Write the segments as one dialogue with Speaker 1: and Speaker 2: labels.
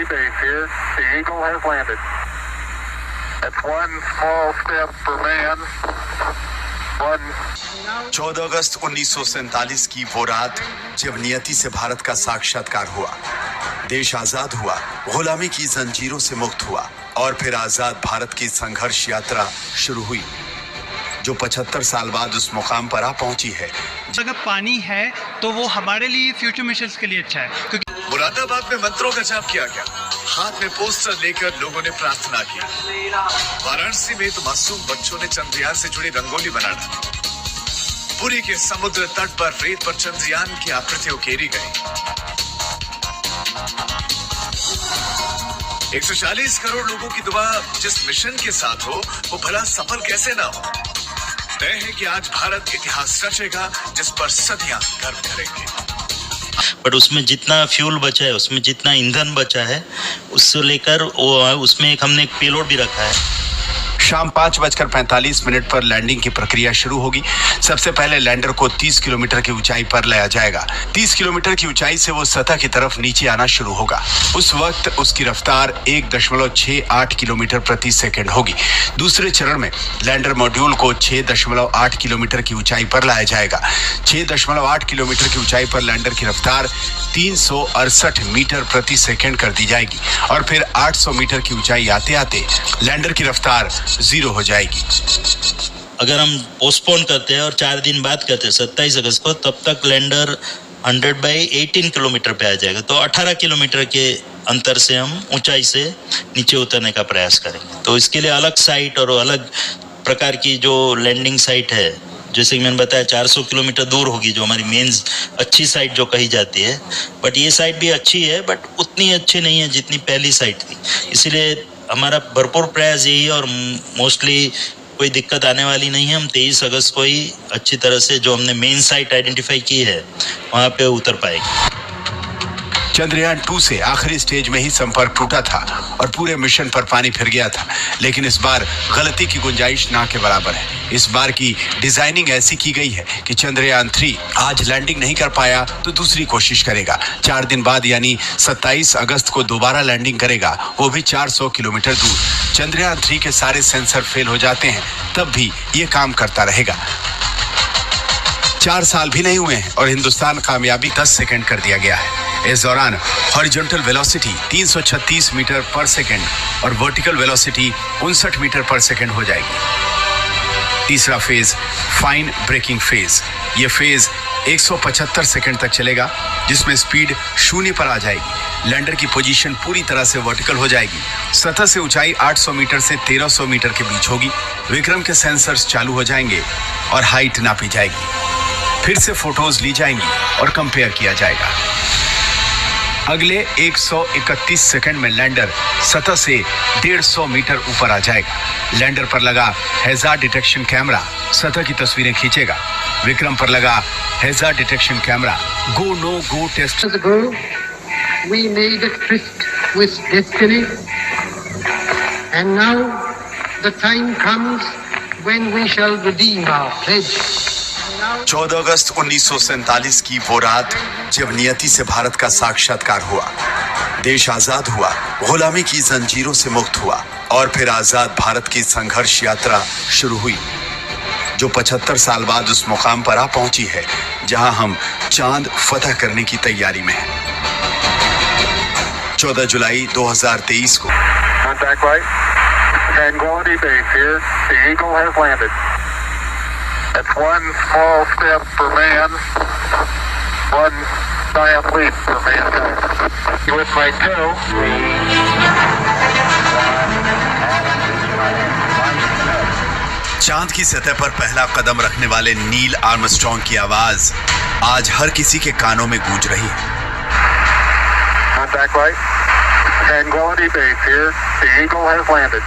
Speaker 1: Tranquility Base here. The Eagle has landed. That's one small step for man.
Speaker 2: 14 अगस्त 1947 की वो रात जब नियति से भारत का साक्षात्कार हुआ, देश आजाद हुआ, गुलामी की जंजीरों से मुक्त हुआ और फिर आजाद भारत की संघर्ष यात्रा शुरू हुई, जो 75 साल बाद उस मुकाम पर आ पहुंची है।
Speaker 3: अगर पानी है तो वो हमारे लिए फ्यूचर मिशंस के लिए अच्छा है, क्योंकि
Speaker 2: मुरादाबाद में मंत्रों का जाप किया गया, हाथ में पोस्टर लेकर लोगों ने प्रार्थना की। वाराणसी में तो मासूम बच्चों ने चंद्रयान से जुड़ी रंगोली बना डाली। पुरी के समुद्र तट पर रेत पर चंद्रयान की आकृति उकेरी गई। 140 करोड़ लोगों की दुआ जिस मिशन के साथ हो, वो भला सफल कैसे ना हो। तय है कि आज भारत इतिहास रचेगा जिस पर सदियां गर्व करेंगे।
Speaker 4: बट उसमें जितना फ्यूल बचा है, उसमें जितना ईंधन बचा है, उससे लेकर उसमें हमने एक पेलोड भी रखा है।
Speaker 2: शाम 5:45 पर लैंडिंग की प्रक्रिया शुरू होगी। सबसे पहले लैंडर को 30 किलोमीटर की ऊंचाई पर लाया जाएगा। 30 किलोमीटर की ऊंचाई से वो सतह की तरफ नीचे आना शुरू होगा। उस वक्त उसकी रफ्तार 1.68 किलोमीटर प्रति सेकंड होगी। दूसरे चरण में लैंडर मॉड्यूल को 6.8 किलोमीटर की ऊंचाई पर लाया जाएगा। 6.8 किलोमीटर की ऊंचाई पर लैंडर की रफ्तार 368 मीटर प्रति सेकंड कर दी जाएगी और फिर 800 मीटर की ऊंचाई आते आते लैंडर की रफ्तार 0 हो जाएगी।
Speaker 4: अगर हम पोस्टपोन करते हैं और 4 दिन बाद करते हैं 27 अगस्त को, तब तक लैंडर 100/18 किलोमीटर पे आ जाएगा। तो 18 किलोमीटर के अंतर से हम ऊंचाई से नीचे उतरने का प्रयास करेंगे। तो इसके लिए अलग साइट और अलग प्रकार की जो लैंडिंग साइट है, जैसे कि मैंने बताया 400 किलोमीटर दूर होगी, जो हमारी मेन अच्छी साइट जो कही जाती है। बट ये साइट भी अच्छी है, बट उतनी अच्छी नहीं है जितनी पहली साइट थी। इसीलिए हमारा भरपूर प्रयास यही है और मोस्टली कोई दिक्कत आने वाली नहीं है। हम 23 अगस्त को ही अच्छी तरह से जो हमने मेन साइट आइडेंटिफाई की है वहाँ पे उतर पाएंगे।
Speaker 2: चंद्रयान 2 से आखिरी स्टेज में ही संपर्क टूटा था और पूरे मिशन पर पानी फिर गया था, लेकिन इस बार गलती की गुंजाइश ना के बराबर है। इस बार की डिजाइनिंग ऐसी की गई है कि चंद्रयान 3 आज लैंडिंग नहीं कर पाया तो दूसरी कोशिश करेगा। 4 दिन बाद यानी 27 अगस्त को दोबारा लैंडिंग करेगा, वो भी 400 किलोमीटर दूर। चंद्रयान 3 के सारे सेंसर फेल हो जाते हैं, तब भी ये काम करता रहेगा। 4 साल भी नहीं हुए हैं और हिंदुस्तान कामयाबी 10 सेकंड कर दिया गया है। इस दौरान हॉरिजॉन्टल वेलोसिटी 336 मीटर पर सेकंड और वर्टिकल वेलोसिटी 59 मीटर पर सेकंड हो जाएगी। तीसरा फेज फाइन ब्रेकिंग फेज, ये फेज 175 सेकंड तक चलेगा, जिसमें स्पीड 0 पर आ जाएगी। लैंडर की पोजीशन पूरी तरह से वर्टिकल हो जाएगी। सतह से ऊंचाई 800 मीटर से 1300 मीटर के बीच होगी। विक्रम के सेंसर्स चालू हो जाएंगे और हाइट नापी जाएगी। फिर से फोटोज ली जाएंगी और कंपेयर किया जाएगा। अगले 131 सेकंड में लैंडर सतह से 150 मीटर ऊपर आ जाएगा। लैंडर पर लगा हैजार्ड डिटेक्शन कैमरा सतह की तस्वीरें खींचेगा। विक्रम पर लगा hazard detection camera go no go test.
Speaker 5: We made a tryst with destiny, and now the time comes when we shall redeem our pledge.
Speaker 2: 14 अगस्त 1947 की वो रात जब नियति से भारत का साक्षात्कार हुआ, देश आजाद हुआ, गुलामी की जंजीरों से मुक्त हुआ और फिर आजाद भारत की संघर्ष यात्रा शुरू हुई, जो 75 साल बाद उस मुकाम पर आ पहुंची है जहां हम चांद फतह करने की तैयारी में हैं। 14 जुलाई 2023 को
Speaker 1: Contact light. Tranquility Base here. The Eagle has landed. That's one small step for man, one giant leap for mankind. You with my toe?
Speaker 2: चांद की सतह पर पहला कदम रखने वाले नील आर्मस्ट्रॉन्ग की आवाज आज हर किसी के कानों में गूंज रही है।
Speaker 1: Contact light. Tranquility Base here. The Eagle has landed.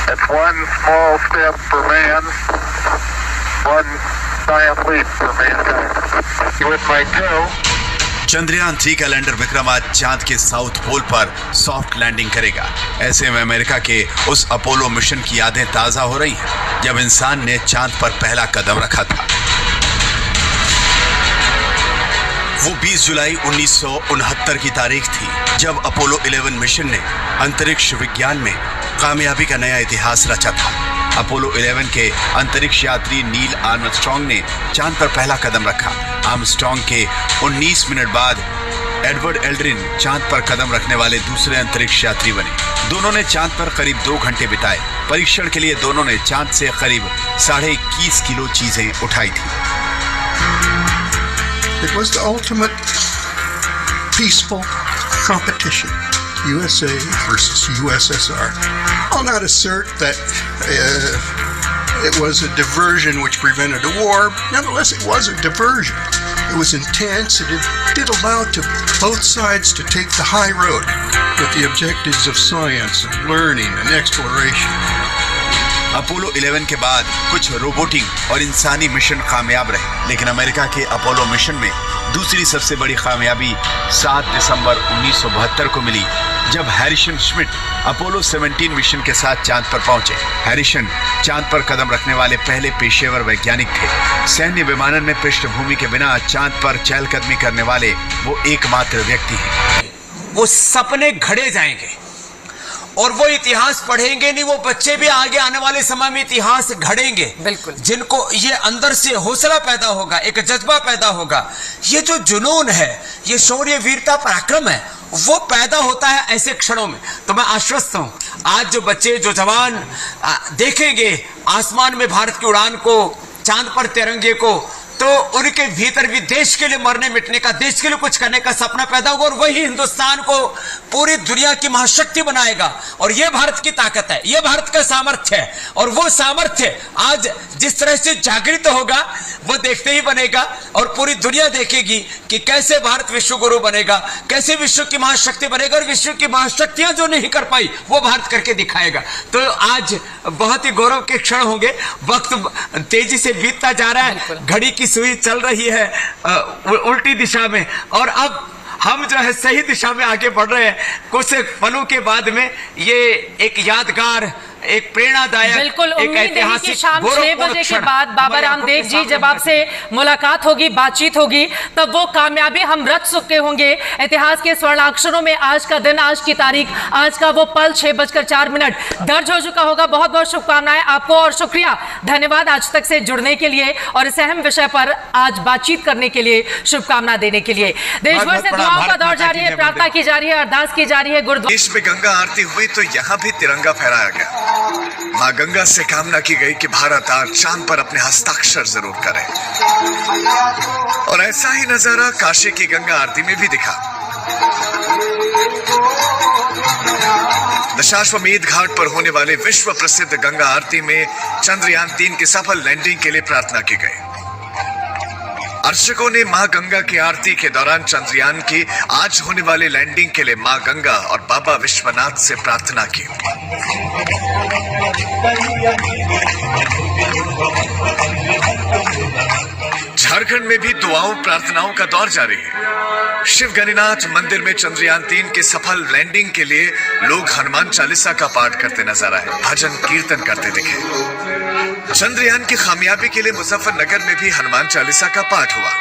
Speaker 1: That's one small step for man, one giant leap for mankind. You with my toe?
Speaker 2: Chandrayaan 3 का लैंडर विक्रम आज चांद के साउथ पोल पर सॉफ्ट लैंडिंग करेगा। ऐसे में अमेरिका के उस अपोलो मिशन की यादें ताजा हो रही हैं, जब इंसान ने चांद पर पहला कदम रखा था। वो 20 जुलाई 1969 की तारीख थी जब अपोलो 11 मिशन ने अंतरिक्ष विज्ञान में कामयाबी का नया इतिहास रचा था। अपोलो 11 के अंतरिक्ष यात्री नील आर्मस्ट्रॉन्ग ने चांद पर पहला कदम रखा। आर्मस्ट्रॉन्ग के 19 मिनट बाद एडवर्ड एल्ड्रिन चांद पर कदम रखने वाले दूसरे अंतरिक्ष यात्री बने। दोनों ने चांद पर करीब 2 घंटे बिताए। परीक्षण के लिए दोनों ने चांद से करीब 21.5 किलो चीजें उठाई थी।
Speaker 6: It was the ultimate peaceful competition, USA versus USSR. I'll not assert that it was a diversion which prevented a war. Nonetheless, it was a diversion. It was intense, and it did allow to both sides to take the high road with the objectives of science and learning and exploration.
Speaker 2: Apollo 11 के बाद कुछ robotic और इंसानी mission कामयाब रहे, लेकिन America के Apollo mission में दूसरी सबसे बड़ी कामयाबी 7 दिसंबर 1972 को मिली, जब हैरिसन श्मिट अपोलो 17 मिशन के साथ चांद पर पहुंचे। हैरिसन चांद पर कदम रखने वाले पहले पेशेवर वैज्ञानिक थे। सैन्य विमानन में पृष्ठभूमि के बिना चांद पर चहलकदमी करने वाले वो एकमात्र व्यक्ति हैं।
Speaker 7: वो सपने घड़े जाएंगे और वो इतिहास पढ़ेंगे नहीं, वो बच्चे भी आगे आने वाले समय में इतिहास घड़ेंगे। बिल्कुल, जिनको ये अंदर से हौसला पैदा होगा, एक जज्बा पैदा होगा, ये जो जुनून है, ये शौर्य वीरता पराक्रम है, वो पैदा होता है ऐसे क्षणों में। तो मैं आश्वस्त हूं, आज जो बच्चे, जो जवान देखेंगे आसमान में भारत की उड़ान को, चांद पर तिरंगे को, तो उनके भीतर भी देश के लिए मरने मिटने का, देश के लिए कुछ करने का सपना पैदा होगा और वही हिंदुस्तान को पूरी दुनिया की महाशक्ति बनाएगा। और यह भारत की ताकत है, यह भारत का सामर्थ्य है, और वो सामर्थ्य आज जिस तरह से जागृत होगा वो देखते ही बनेगा और पूरी दुनिया देखेगी कि कैसे भारत विश्व गुरु बनेगा, कैसे विश्व की महाशक्ति बनेगा, और विश्व की महाशक्तियां जो नहीं कर पाई वो भारत करके दिखाएगा। तो आज बहुत ही गौरव के क्षण होंगे। वक्त तेजी से बीतता जा रहा है, घड़ी की सुई चल रही है उल्टी दिशा में, और अब हम जो है सही दिशा में आगे बढ़ रहे हैं। कुछ पलों के बाद में ये एक यादगार, एक प्रेरणादायक,
Speaker 8: बिल्कुल उम्मीद है कि शाम 6 बजे के बाद बाबा रामदेव जी जब आपसे मुलाकात होगी, बातचीत होगी, तब वो कामयाबी हम रच चुके होंगे। इतिहास के स्वर्णाक्षरों में आज का दिन, आज की तारीख, आज का वो पल 6:04 दर्ज हो चुका होगा। बहुत बहुत शुभकामनाएं आपको और शुक्रिया, धन्यवाद आज तक से जुड़ने के लिए और इस अहम विषय पर आज बातचीत करने के लिए, शुभकामना देने के लिए। देश भर से दुआओं का दौर जारी है, प्रार्थना की जा रही है, अरदास की जा रही है। गुरुद्वारा
Speaker 2: देश में गंगा आरती हुई तो यहाँ भी तिरंगा फहराया गया। मां गंगा से कामना की गई कि भारत आज चांद पर अपने हस्ताक्षर जरूर करे, और ऐसा ही नजारा काशी की गंगा आरती में भी दिखा। दशाश्वमेध घाट पर होने वाले विश्व प्रसिद्ध गंगा आरती में चंद्रयान 3 की सफल लैंडिंग के लिए प्रार्थना की गई। अर्चकों ने मां गंगा की आरती के दौरान चंद्रयान की आज होने वाली लैंडिंग के लिए मां गंगा और बाबा विश्वनाथ से प्रार्थना की। झारखंड में भी दुआओं प्रार्थनाओं का दौर जारी है। शिव गणिनाथ मंदिर में चंद्रयान 3 के सफल लैंडिंग के लिए लोग हनुमान चालीसा का पाठ करते नजर आए, भजन कीर्तन करते दिखे। चंद्रयान की कामयाबी के लिए मुजफ्फरनगर में भी हनुमान चालीसा का पाठ हुआ।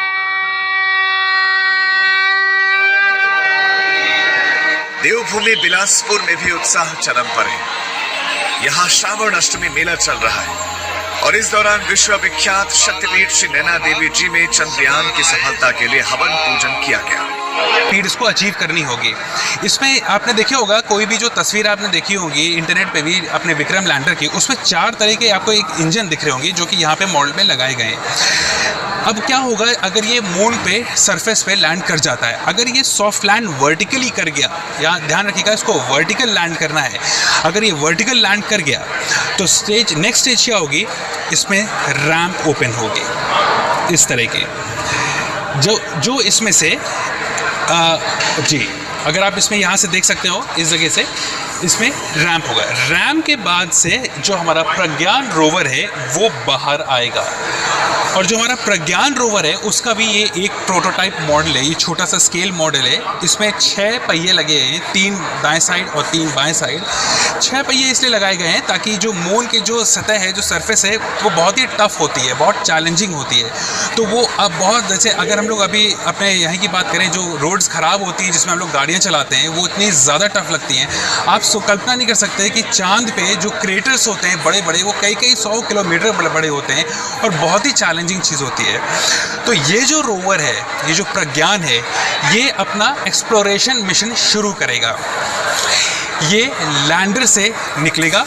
Speaker 2: देवभूमि बिलासपुर में भी उत्साह चरम पर है। यहाँ श्रावण अष्टमी मेला चल रहा है और इस दौरान विश्व विख्यात शक्तिपीठ श्री नैना देवी जी में चंद्रयान की सफलता के लिए हवन पूजन किया गया।
Speaker 9: स्पीड इसको अचीव करनी होगी। इसमें आपने देखे होगा, कोई भी जो तस्वीर आपने देखी होगी इंटरनेट पे भी अपने विक्रम लैंडर की, उसमें 4 तरह के आपको एक इंजन दिख रहे होंगे जो कि यहाँ पे मॉडल में लगाए गए हैं। अब क्या होगा अगर ये मून पे सरफेस पे लैंड कर जाता है, अगर ये सॉफ्ट लैंड वर्टिकली कर गया, या ध्यान रखिएगा इसको वर्टिकल लैंड करना है, अगर ये वर्टिकल लैंड कर गया तो नेक्स्ट स्टेज क्या होगी, इसमें रैंप ओपन होगी इस तरह के, जो इसमें से जी अगर आप इसमें यहाँ से देख सकते हो, इस जगह से इसमें रैंप होगा। रैंप के बाद से जो हमारा प्रज्ञान रोवर है वो बाहर आएगा। और जो हमारा प्रज्ञान रोवर है उसका भी ये एक प्रोटोटाइप मॉडल है, ये छोटा सा स्केल मॉडल है। इसमें 6 पहिए लगे हैं, 3 दाएं साइड और 3 बाएं साइड। 6 पहिए इसलिए लगाए गए हैं ताकि जो मून की जो सतह है, जो सरफेस है, वो बहुत ही टफ होती है, बहुत चैलेंजिंग होती है। तो वो अब बहुत, जैसे अगर हम लोग अभी अपने यहाँ की बात करें, जो रोड्स ख़राब होती हैं जिसमें हम लोग गाड़ियाँ चलाते हैं, वो इतनी ज़्यादा टफ लगती हैं। आप कल्पना नहीं कर सकते कि चांद पे जो क्रेटर्स होते हैं बड़े बड़े, वो कई 100 किलोमीटर बड़े बड़े होते हैं और बहुत ही चैलेंजिंग चीज़ होती है। तो ये जो रोवर है, ये जो प्रज्ञान है, ये अपना एक्सप्लोरेशन मिशन शुरू करेगा। ये लैंडर से निकलेगा,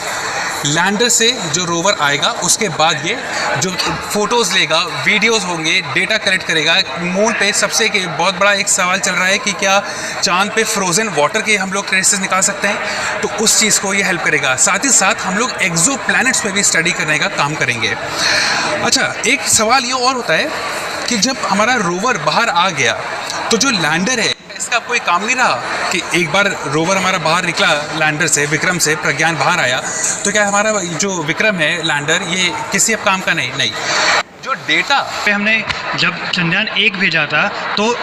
Speaker 9: लैंडर से जो रोवर आएगा उसके बाद ये जो फोटोज़ लेगा, वीडियोस होंगे, डेटा कलेक्ट करेगा। मून पे सबसे बहुत बड़ा एक सवाल चल रहा है कि क्या चांद पे फ्रोज़न वाटर के हम लोग ट्रेसेस निकाल सकते हैं, तो उस चीज़ को ये हेल्प करेगा। साथ ही साथ हम लोग एक्सो प्लैनेट्स पे भी स्टडी करने का काम करेंगे। अच्छा, एक सवाल ये और होता है कि जब हमारा रोवर बाहर आ गया तो जो लैंडर है इसका कोई काम नहीं रहा कि एक बार रोवर हमारा बाहर निकला लैंडर से, विक्रम से, प्रज्ञान बाहर आया, तो क्या हमारा जो विक्रम है, लैंडर, ये किसी अब काम का नहीं। जो डेटा
Speaker 3: पे हमने जब चंद्रयान 1 भेजा था तो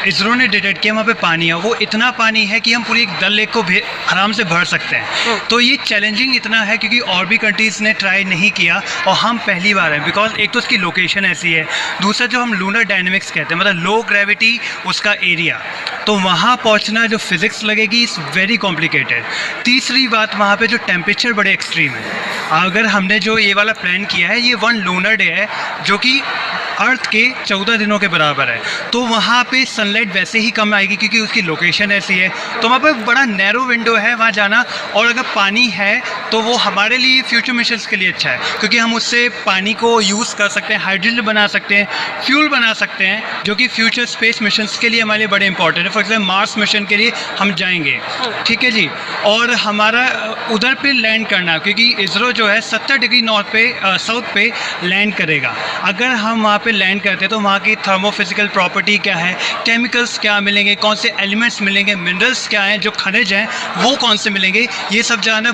Speaker 3: इसरो ने डिटेक्ट किया वहाँ पे पानी है, वो इतना पानी है कि हम पूरी एक डल लेक को आराम से भर सकते हैं। तो ये चैलेंजिंग इतना है क्योंकि और भी कंट्रीज़ ने ट्राई नहीं किया और हम पहली बार हैं। बिकॉज एक तो उसकी लोकेशन ऐसी है, दूसरा जो हम लूनर डायनेमिक्स कहते हैं, मतलब लो ग्रेविटी उसका एरिया, तो वहाँ पहुँचना जो फिज़िक्स लगेगी इज़ वेरी कॉम्प्लिकेटेड। तीसरी बात, वहाँ पे जो टेम्परेचर बड़े एक्सट्रीम है। अगर हमने जो ये वाला प्लान किया है, ये 1 लूनर डे है जो कि अर्थ के 14 दिनों के बराबर है, तो वहाँ पे सनलाइट वैसे ही कम आएगी क्योंकि उसकी लोकेशन ऐसी है। तो वहाँ पे बड़ा नैरो विंडो है वहाँ जाना, और अगर पानी है तो वो हमारे लिए फ्यूचर मिशंस के लिए अच्छा है क्योंकि हम उससे पानी को यूज़ कर सकते हैं, हाइड्रोजन बना सकते हैं, फ्यूल बना सकते हैं, जो कि फ्यूचर स्पेस मिशंस के लिए हमारे लिए बड़े इंपॉर्टेंट है। फॉर एग्जाम्पल मार्स मिशन के लिए हम जाएंगे, ठीक है जी। और हमारा उधर पे लैंड करना, क्योंकि इसरो जो है 70 डिग्री नॉर्थ पे साउथ पे लैंड करेगा। अगर हम वहाँ पे लैंड करते हैं तो वहाँ की थर्मोफिजिकल प्रॉपर्टी क्या है, केमिकल्स क्या मिलेंगे, कौन से एलिमेंट्स मिलेंगे, मिनरल्स क्या हैं, जो खनिज हैं वो कौन से मिलेंगे, ये सब जानना